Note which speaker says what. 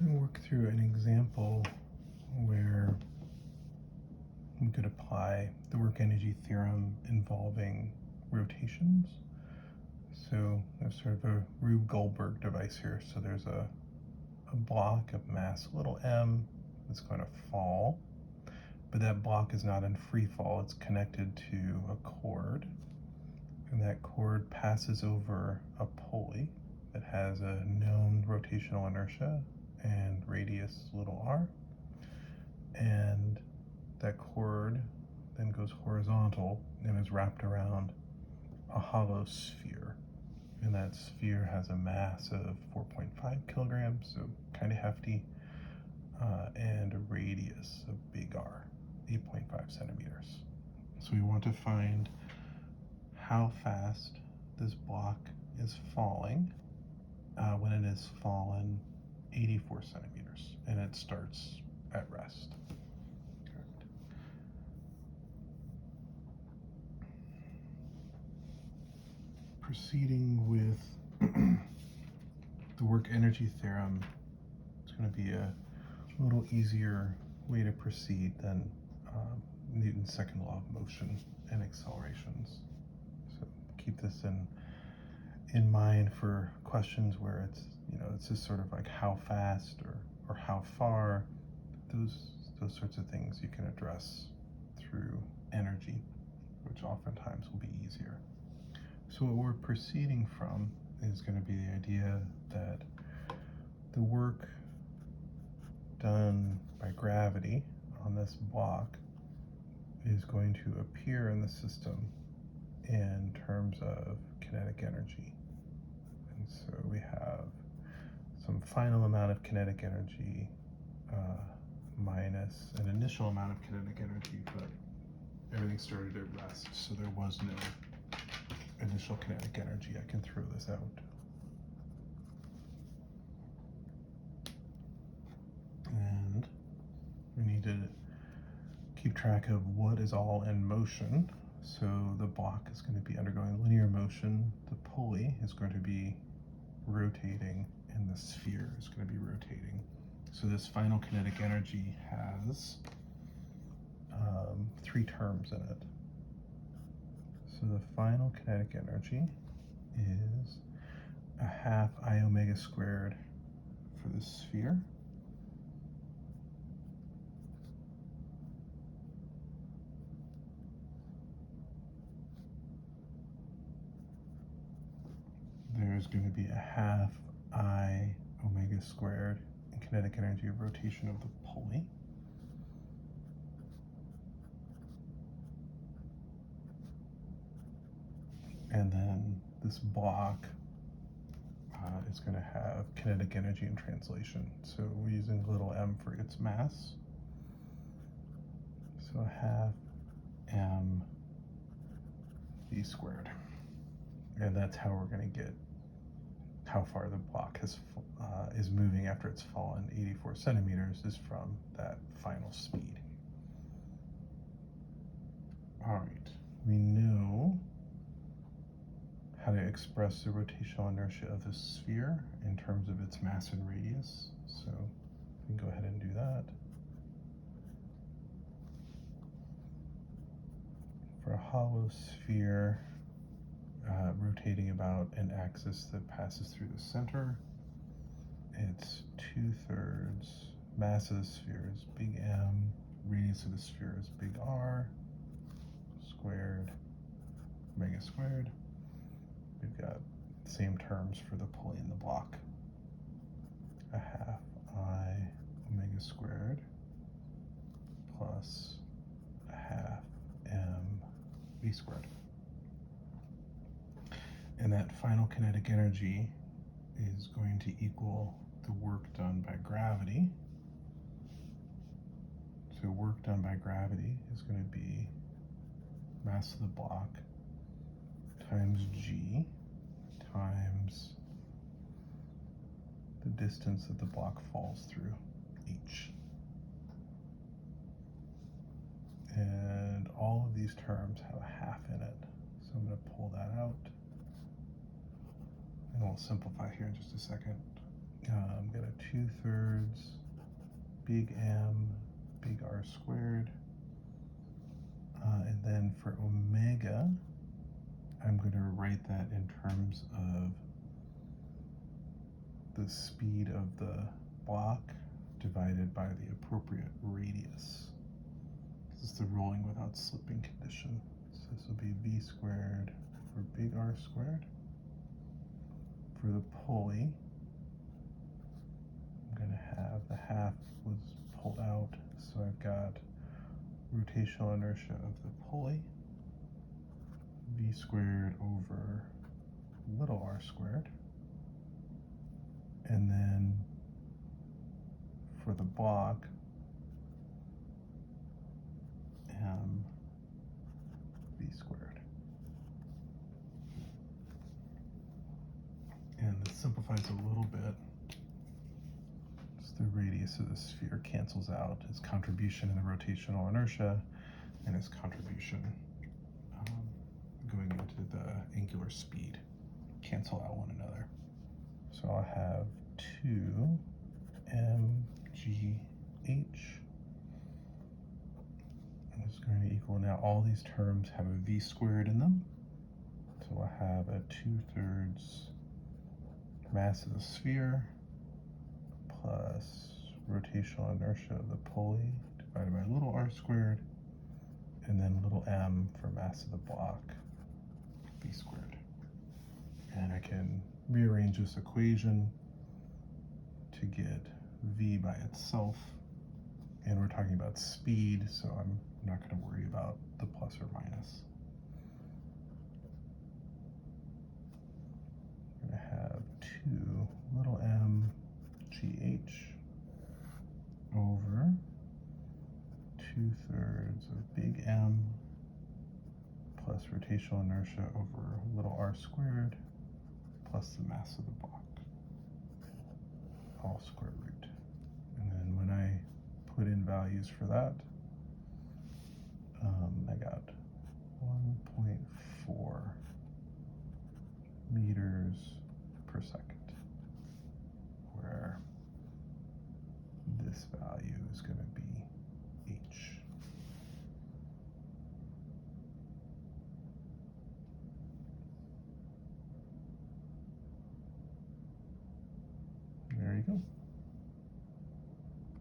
Speaker 1: going to work through an example where we could apply the work energy theorem involving rotations. So there's sort of a Rube Goldberg device here. So there's a block of mass little m that's going to fall, but that block is not in free fall. It's connected to a cord, and that cord passes over a pulley that has a known rotational inertia and radius little r, and that cord then goes horizontal and is wrapped around a hollow sphere, and that sphere has a mass of 4.5 kilograms, so kind of hefty, and a radius of big R, 8.5 centimeters. So we want to find how fast this block is falling when it has fallen 84 centimeters and it starts at rest. Correct. Proceeding with the work energy theorem, it's going to be a little easier way to proceed than Newton's second law of motion and accelerations. So keep this in mind for questions where it's just sort of like how fast or how far. Those sorts of things you can address through energy, which oftentimes will be easier. So what we're proceeding from is going to be the idea that the work done by gravity on this block is going to appear in the system in terms of kinetic energy. And so we have some final amount of kinetic energy minus an initial amount of kinetic energy, but everything started at rest, so there was no initial kinetic energy. I can throw this out. And we need to keep track of what is all in motion. So the block is going to be undergoing linear motion. The pulley is going to be rotating, and the sphere is going to be rotating. So this final kinetic energy has 3 terms in it. So the final kinetic energy is a half I omega squared for the sphere, there's going to be a half I omega squared in kinetic energy of rotation of the pulley. And then this block is going to have kinetic energy in translation. So we're using little m for its mass. So half m v squared. And that's how we're going to get how far the block is moving after it's fallen 84 centimeters is from that final speed. All right, we know how to express the rotational inertia of the sphere in terms of its mass and radius. So we can go ahead and do that. For a hollow sphere, rotating about an axis that passes through the center, it's 2/3 mass of the sphere is big M, radius of the sphere is big R, squared, omega squared. We've got the same terms for the pulley and the block. A half I omega squared plus a half m v squared. And that final kinetic energy is going to equal the work done by gravity. So work done by gravity is going to be mass of the block times g times the distance that the block falls through, h. And all of these terms have a half in it. So I'm going to pull that out. And we'll simplify here in just a second. got a 2/3 big M, big R squared. And then for omega, I'm going to write that in terms of the speed of the block divided by the appropriate radius. This is the rolling without slipping condition. So this will be V squared for big R squared. For the pulley, I'm going to have the half was pulled out, so I've got rotational inertia of the pulley, V squared over little r squared. And then for the block, M V squared. And this simplifies a little bit. Just the radius of the sphere cancels out its contribution in the rotational inertia and its contribution going into the angular speed. Cancel out one another. So I'll have 2 mgh is going to equal, now all these terms have a v squared in them. So we'll have a 2/3 mass of the sphere plus rotational inertia of the pulley divided by little r squared, and then little m for mass of the block, v squared. And I can rearrange this equation to get v by itself. And we're talking about speed, so I'm not going to worry about the plus or minus. I'm going to have 2 little m gh over 2/3 of big M plus rotational inertia over little r squared plus the mass of the block, all square root. And then when I put in values for that, I got 1.4 meters per second.